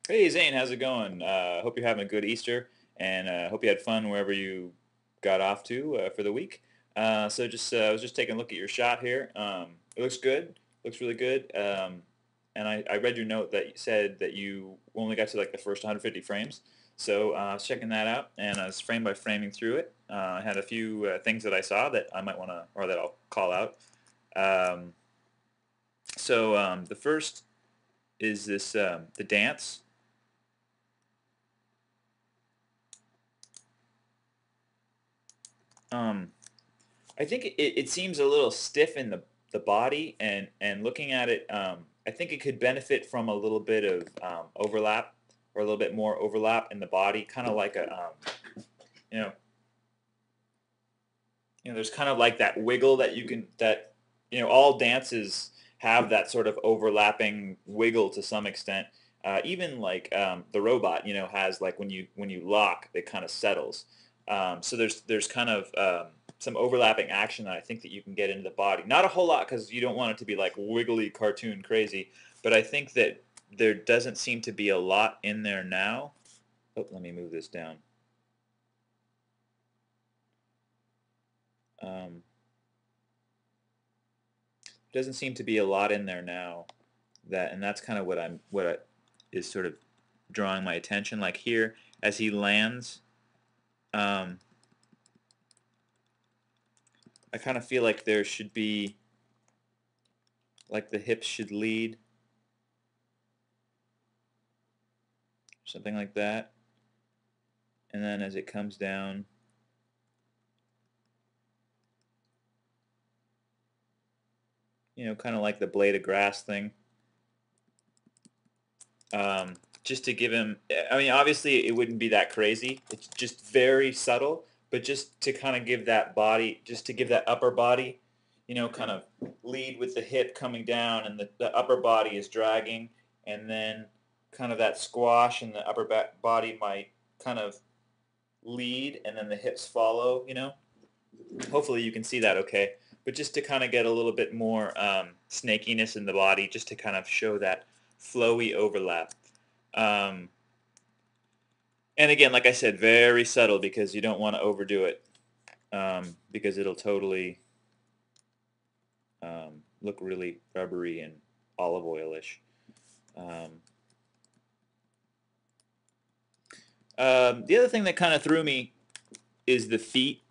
Hey Zane, how's it going? Hope you're having a good Easter, and hope you had fun wherever you got off to for the week. I was just taking a look at your shot here. It looks good, looks really good. And I read your note that you said that you only got to like the first 150 frames. I was checking that out, and I was frame by framing through it. I had a few things that I saw that I might want to, or that I'll call out. Um, the first is this the dance. Um, I think it seems a little stiff in the body, and looking at it, I think it could benefit from a little bit of overlap or a little bit more overlap in the body, kind of like you know, there's kind of like that wiggle that you can that all dances have that sort of overlapping wiggle to some extent. Even like the robot, has like when you lock, it kind of settles. There's kind of some overlapping action that I think that you can get into the body. Not a whole lot because you don't want it to be like wiggly cartoon crazy, but I think that there doesn't seem to be a lot in there now. Oh, let me move this down. Um, doesn't seem to be a lot in there now. And that's kind of is sort of drawing my attention. Like here, as he lands, um, I kind of feel like there should be like the hips should lead, something like that. And then as it comes down, kind of like the blade of grass thing. Um, just to give him, I mean, obviously it wouldn't be that crazy. It's just very subtle, but just to kind of give that body, just to give that upper body, kind of lead with the hip coming down and the upper body is dragging, and then kind of that squash and the upper back body might kind of lead, and then the hips follow. Hopefully you can see that okay. But just to kind of get a little bit more snakiness in the body, just to kind of show that flowy overlap. Um, and again, like I said, very subtle because you don't want to overdo it because it'll totally look really rubbery and olive oilish. Um, the other thing that kind of threw me is the feet.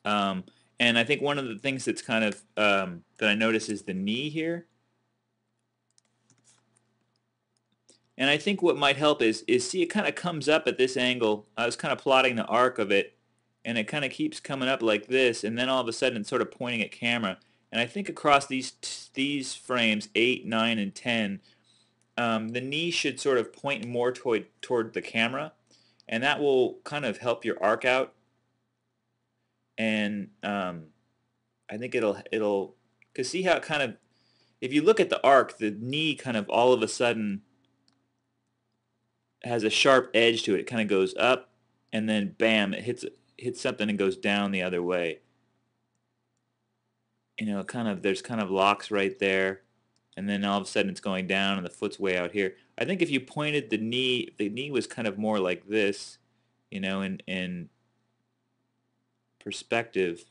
Um, and I think one of the things that's kind of that I notice is the knee here. And I think what might help is see it kind of comes up at this angle. I was kind of plotting the arc of it, and it kind of keeps coming up like this, and then all of a sudden it's sort of pointing at camera. And I think across these frames 8, 9, and 10, the knee should sort of point more toward the camera, and that will kind of help your arc out. And I think it'll because see how it kind of if you look at the arc, the knee kind of all of a sudden has a sharp edge to it. It kind of goes up, and then bam, it hits something and goes down the other way. Kind of there's kind of locks right there, and then all of a sudden it's going down, and the foot's way out here. I think if you pointed the knee was kind of more like this, in perspective.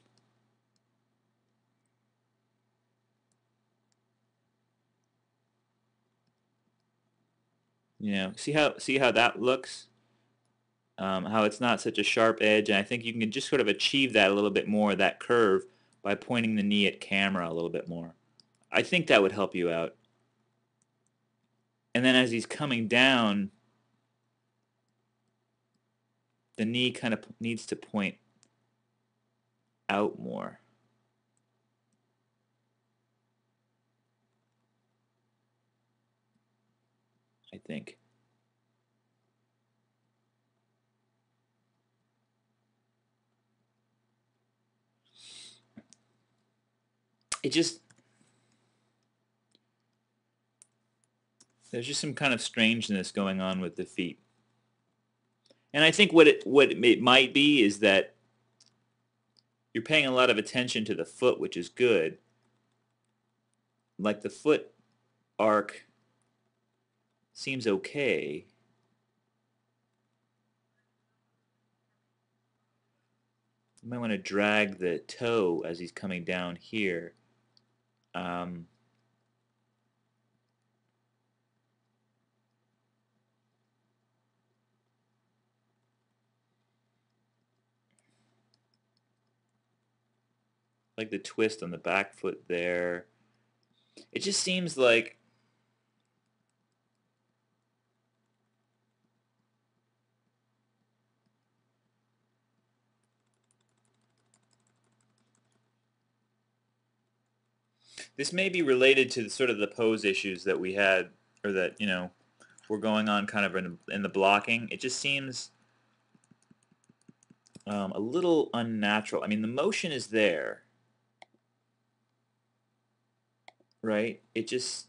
See how that looks. How it's not such a sharp edge, and I think you can just sort of achieve that a little bit more, that curve, by pointing the knee at camera a little bit more. I think that would help you out. And then as he's coming down, the knee kind of needs to point out more, I think. It just there's just some kind of strangeness going on with the feet. And I think what it might be is that you're paying a lot of attention to the foot, which is good. Like the foot arc seems okay. You might want to drag the toe as he's coming down here. Um, like the twist on the back foot there. It just seems like this may be related to sort of the pose issues that we had, or that, were going on kind of in the blocking. It just seems a little unnatural. I mean, the motion is there, right? It just,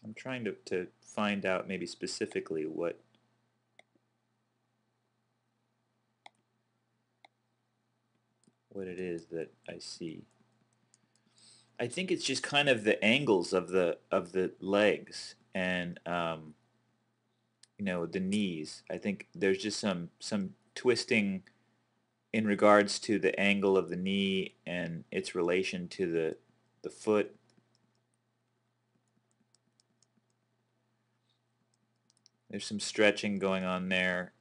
I'm trying to find out maybe specifically what it is that I see. I think it's just kind of the angles of the legs and the knees. I think there's just some twisting in regards to the angle of the knee and its relation to the foot. There's some stretching going on there.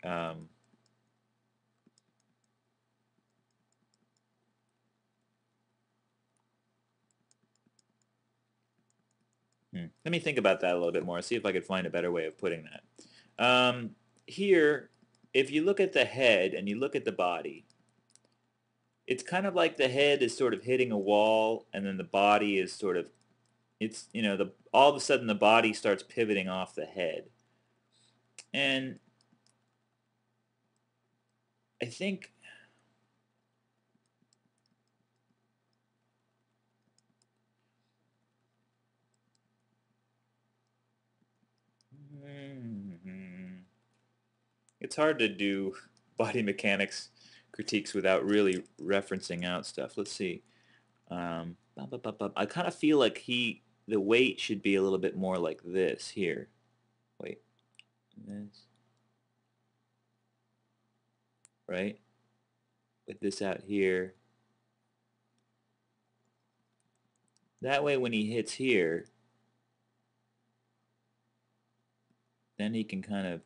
Let me think about that a little bit more, see if I could find a better way of putting that. Here, if you look at the head and you look at the body, it's kind of like the head is sort of hitting a wall, and then the body is sort of, all of a sudden the body starts pivoting off the head. And I think it's hard to do body mechanics critiques without really referencing out stuff. Let's see. I kind of feel like the weight should be a little bit more like this here. Wait, this, right? With this out here. That way when he hits here, then he can kind of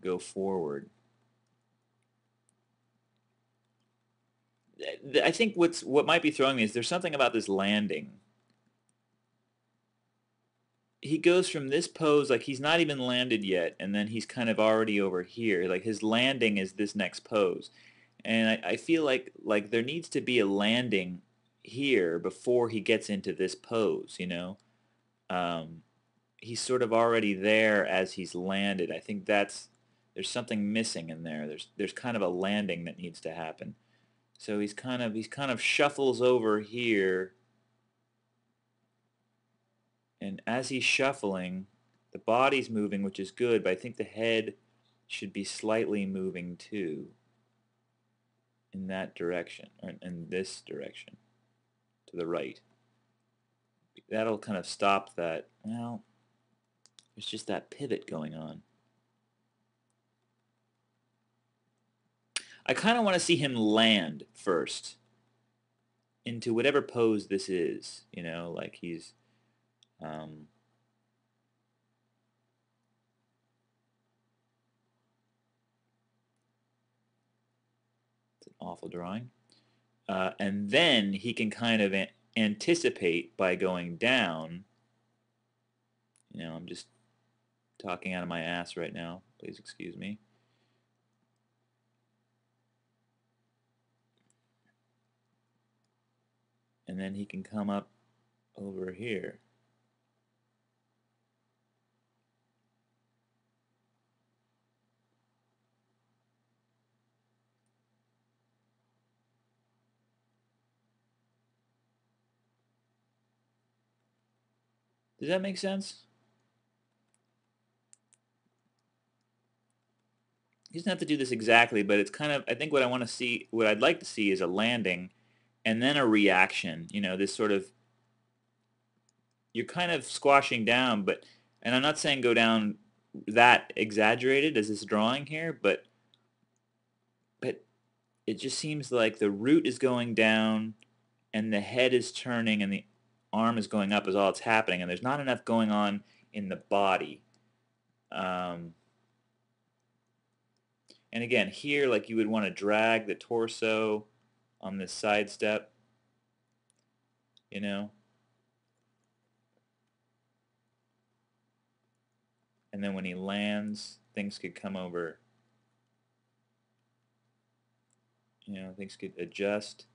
go forward. I think what might be throwing me is there's something about this landing. He goes from this pose, like he's not even landed yet, and then he's kind of already over here. Like his landing is this next pose. And I feel like there needs to be a landing here before he gets into this pose, Um, he's sort of already there as he's landed. I think there's something missing in there. There's kind of a landing that needs to happen. So he's kind of shuffles over here, and as he's shuffling, the body's moving, which is good, but I think the head should be slightly moving too in that direction, or in this direction, to the right. That'll kind of stop that. Well, there's just that pivot going on. I kind of want to see him land first into whatever pose this is, like he's it's an awful drawing. And then he can kind of anticipate by going down. I'm just talking out of my ass right now. Please excuse me. And then he can come up over here. Does that make sense? He doesn't have to do this exactly, but it's kind of, I think what I want to see, what I'd like to see is a landing and then a reaction. You know, this sort of, you're kind of squashing down, but, and I'm not saying go down that exaggerated as this drawing here, but it just seems like the root is going down and the head is turning and the arm is going up is all that's happening, and there's not enough going on in the body. Um, and again, here, like you would want to drag the torso on this side step, you know, and then when he lands, things could come over, you know, things could adjust.